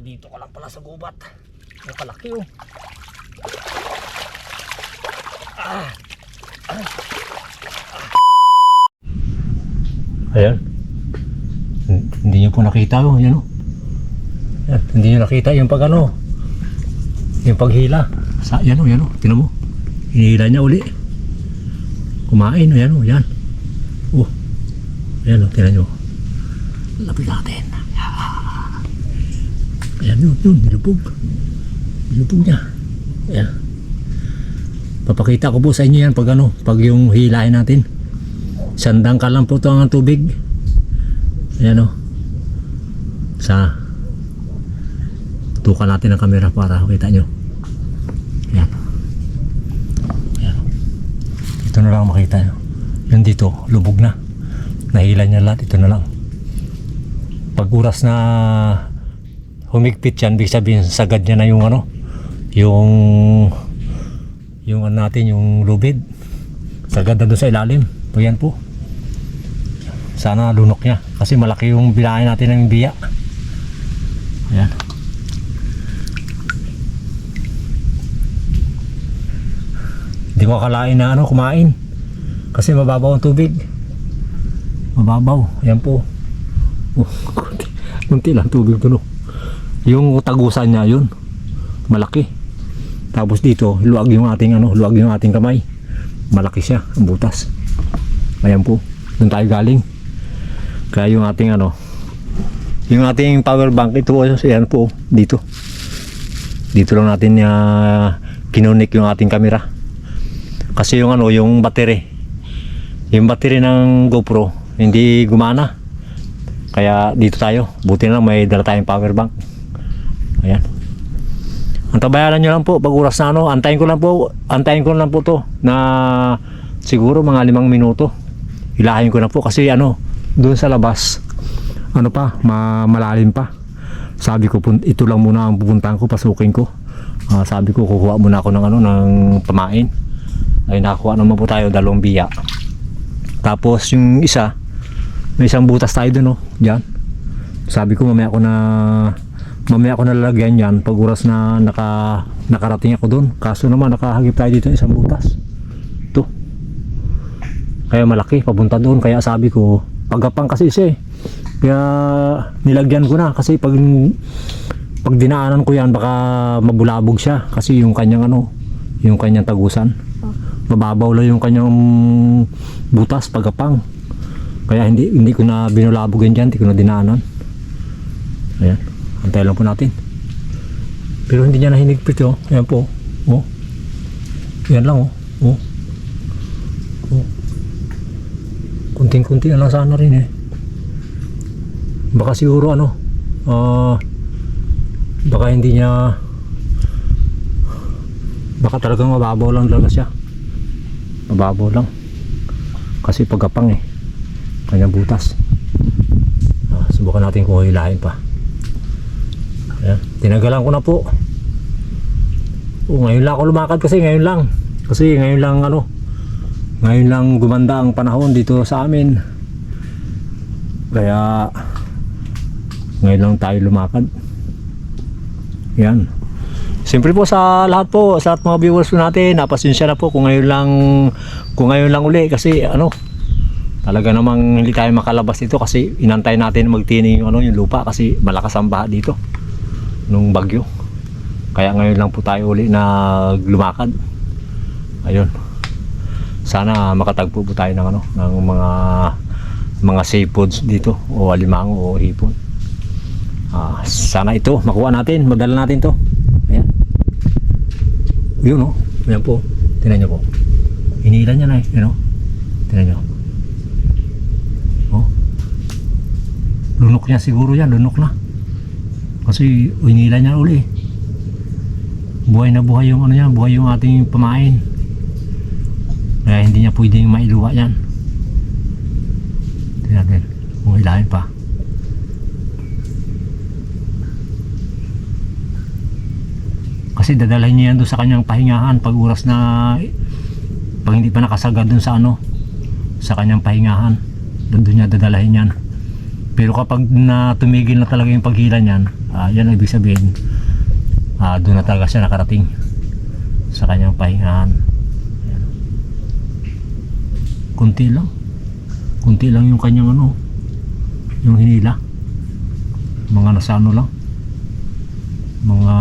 Dito ka lang pala sa gubat. Ang kalaki oh. Ayan. Hindi nyo po nakita oh. Yan oh. Yan. Hindi nyo nakita yung pag ano. Yung paghila. Yan oh. Yan oh. Tinan mo. Hinihila niya uli. Kumain oh. Yan oh. Yan. Oh. Ayan oh. Tinan nyo. Lapit natin. Ayan yun. Nilubog. Nilubog niya. Ayan. Papakita ko po sa inyo yan pag ano. Pag yung hilahin natin. Sandang ka lang po ito ang tubig. Ayan o. Sa tukan natin ang camera para makita nyo. Ayan. Ayan. Ito na lang makita nyo. Yan dito. Lubog na. Nahila niya lahat. Ito na lang. Pag oras na humigpit yan, ibig sabihin sagad niya na yung ano. Yung ano natin, yung lubid. Sagad na doon sa ilalim. O yan po. Sana lunok niya kasi malaki yung bilahin natin ng biya. Ayan. Hindi ko akalain na ano kumain kasi mababaw ang tubig. Mababaw. Ayan po. Kunti lang tubig doon. Yung tagusan niya yun malaki. Tapos dito luwag yung ating ano, luwag yung ating kamay. Malaki siya ang butas. Ayan po. Doon tayo galing. Kaya yung ating ano, yung ating power bank ito, ayan po, dito lang natin kinunik yung ating camera kasi yung ano, yung battery ng GoPro hindi gumana, kaya dito tayo. Buti na lang may dala tayong power bank. Ayan, antabayanan nyo lang po pag oras na ano, antayin ko lang po to na siguro mga 5 minuto. Hilahin ko na po kasi ano, doon sa labas ano pa, malalim pa. Sabi ko ito lang muna ang pupuntahan ko, pasukin ko. Sabi ko kukuha muna ako ng ano, ng pamain. Ay nakakuha naman po tayo 2 biya. Tapos yung isa, may isang butas tayo doon oh, diyan. Sabi ko mamaya ko na lalagyan yan pag oras na nakarating ako doon. Kaso naman nakahagip tayo dito isang butas. Ito. Kaya malaki papunta doon, kaya sabi ko pagapang kasi siya eh. Kaya nilagyan ko na kasi pag dinaanan ko yan baka mabulabog siya kasi yung kanyang ano, yung kanyang tagusan. Mababaw lang yung kanyang butas pagapang. Kaya hindi ko na binulabogan diyan, hindi ko na dinaanan. Ayan, antay lang po natin. Pero hindi niya na hinigpit oh. Ayan po. Oh. Yan lang oh. Oh. Oh. Kunting-kunti na lang sana rin eh. Baka siguro ano, baka hindi niya, baka talagang mababaw lang talaga siya. Mababaw lang kasi pagkapang eh kanyang butas. Subukan natin kung hilahin pa. Ayan, tinagalan ko na po. Ngayon lang ako lumakad kasi ngayon lang gumanda ang panahon dito sa amin. Kaya ngayon lang tayo lumakad. Yan. Siyempre po sa lahat mga viewers po natin, napasensya na po kung ngayon lang uli kasi ano, talaga namang hindi tayo makalabas dito kasi inantay natin magtining yung lupa kasi malakas ang baha dito nung bagyo. Kaya ngayon lang po tayo uli na lumakad. Ayun. Sana makatagpo po tayo ng ng mga seafoods dito o alimango o hipon. Sana ito makuha natin, madala natin to. Ayan. Yun oh. Ayan po. Tingnan niyo po. Hinila niya na eh. Ayan oh. Tingnan niyo. Oh. Lunok niya siguro yan. Lunok na. Kasi hinila niya uli. Buhay na buhay yung buhay yung ating pamain. Kaya hindi niya pwedeng mailuwa yan. Tingnan natin. Kung hilahin pa. Kasi dadalhin niya yan doon sa kanyang pahingahan pag oras na pag hindi pa nakasagad doon sa sa kanyang pahingahan, doon niya dadalhin yan. Pero kapag na tumigil na talaga yung paghila niyan, yan ang ibig sabihin, doon na talaga siya nakarating sa kanyang pahingahan. Ayan. Kunti lang yung kanyang yung hinila, mga nasa lang, mga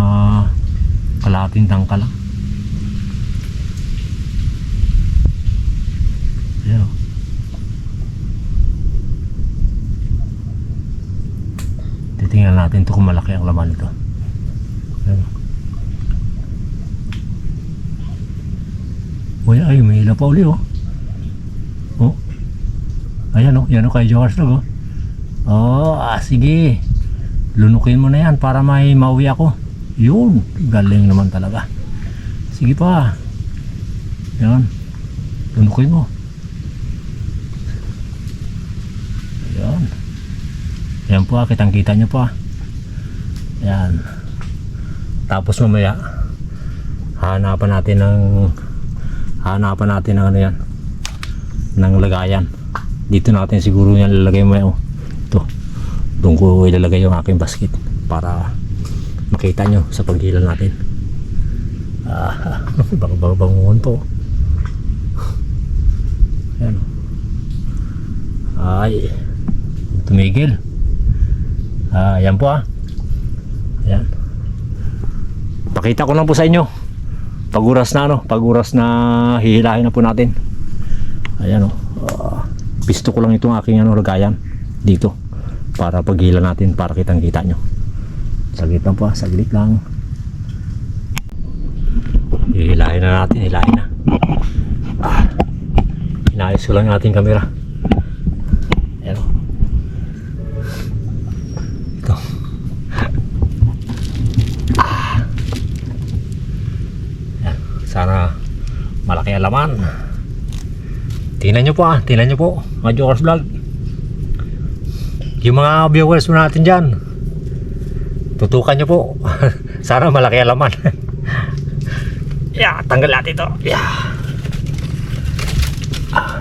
kalahating tangka lang. Ayan. Titingnan natin to kung malaki ang laman nito. Ayan. Uy, ay, may hila pa uli oh. Ayan oh, yan oh, kay George Dog oh. Sige. Lunukin mo na yan para may mauwi ako. Yun, galing naman talaga. Sige pa. Yan. Lunukin mo. Yan. Yan po, kitang-kita nyo po. Yan. Tapos mamaya hanapan natin ng ano yan, ng lagayan. Dito natin siguro yan ilalagay mo yan. Ito, doon ko ilalagay yung aking basket para makita nyo sa paghila natin. Bangungon po. Ayan. Ay, tumigil. Ayan po ayan. Pakita ko lang po sa inyo pag-uras na hihilahin na po natin. Ayan pisto ko lang itong aking lagayan dito para paghila natin para kitang kita nyo. Saglit lang po, saglit lang. Hihilahin na natin, hilahin na. Inayos ko lang yung ating camera. Ayan ito. Ayan. Sana malaki ang laman. Tingnan nyo po mga Jokers Vlog. Yung mga viewers mo natin dyan, tutukan nyo po. Sana malaki ang laman. Tanggal natin ito.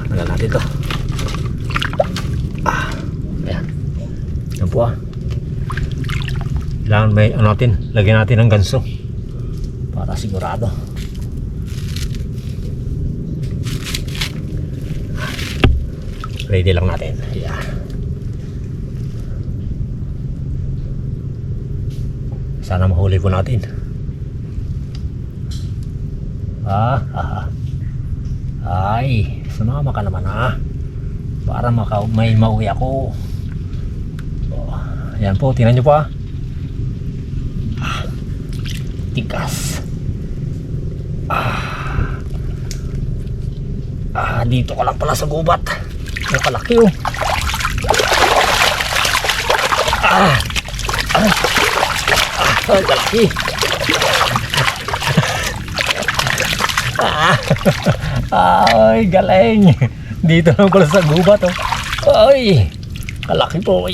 Tanggal natin ito. Ayan. Yan po kailangan may lagyan natin ng ganso para sigurado. Ready lang natin. Sana mahuli po natin. Ay, sumama ka naman para may mauwi ako. Ayan po, tingnan nyo po tigas. Dito ka lang pala sa gubat. Nakalaki kalaki. Ay, galing. Dito lang pala sa gubat Ay, kalaki po.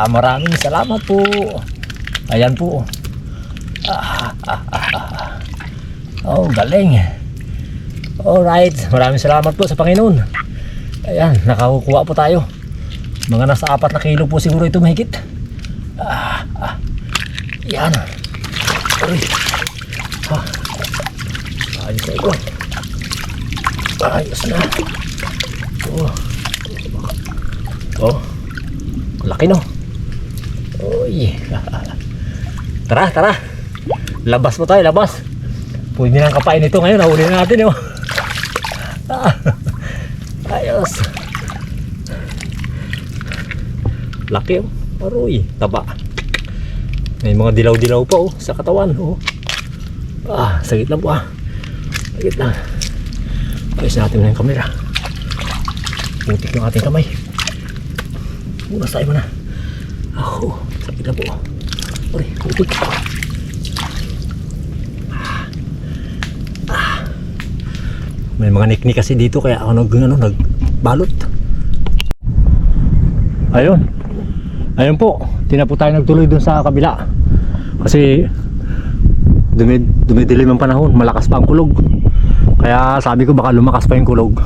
Maraming salamat po. Ayan po. Galing. Alright, maraming salamat po sa Panginoon. Ayan, nakakuha po tayo. Mga nasa 4 na kilo po siguro ito mahigit. Yan. Ayos na ito. Ayos na. Laki no. Tara. Labas po tayo, labas. Pwede nang kapain ito ngayon. Nahuli na natin Ayos. Laki Aroy, taba. May mga dilaw-dilaw pa sa katawan sagit lang po sagit lang. Ayos natin na yung camera. Putik yung ating kamay. Unas tayo muna. Sagit lang po. Aroy, putik. May mga niknik kasi dito kaya ako nagbalot. Ayun po, tinapo tayo nagtuloy dun sa kabila kasi dumidilim ang panahon, malakas pa ang kulog. Kaya sabi ko baka lumakas pa yung kulog.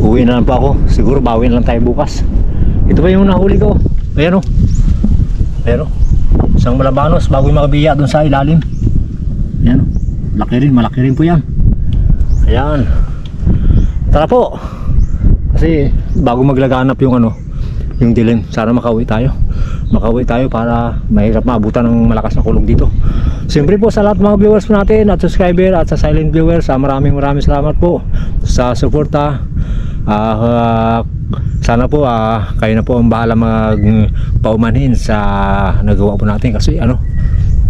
Uwi na lang po ako, siguro bawi na lang tayo bukas. Ito pa yung nahuli ko. Ayan o. Ayan o. Isang malabanos bago yung makabiya doon sa ilalim. Ayan o. Malaki rin po yan. Ayan. Tara po. Kasi bago maglaganap yung ano, yung dilim, sana makauwi tayo. Makauwi tayo para mahirap maabutan ng malakas na kulog dito. Siyempre po sa lahat ng mga viewers po natin at subscriber at sa silent viewers, maraming salamat po sa suporta. Sana po kayo na po ang bahala magpaumanhin sa nagawa po natin kasi ano,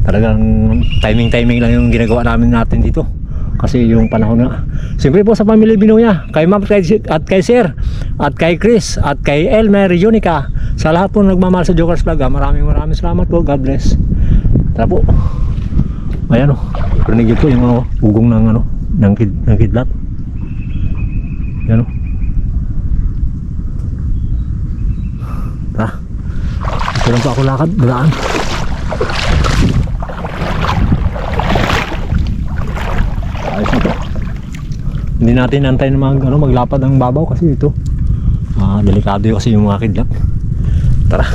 talagang timing lang yung ginagawa natin dito. Kasi yung panahon nga. Siyempre po sa pamilya Binoya, kay Ma'am at kay Sir, at kay Chris, at kay Elmer, Yunica, sa lahat po nagmamahal sa Jokers Vlog, maraming salamat po. God bless. Tara po. Ayan o. Rinig po yung ugong ng ng kidlat. Ayan o. Tara. Ito lang po ako lakad. Dalaan. Ayos na po. Hindi natin antayin maglapad ang babaw kasi ito delikado kasi yung mga kidlat. Tara.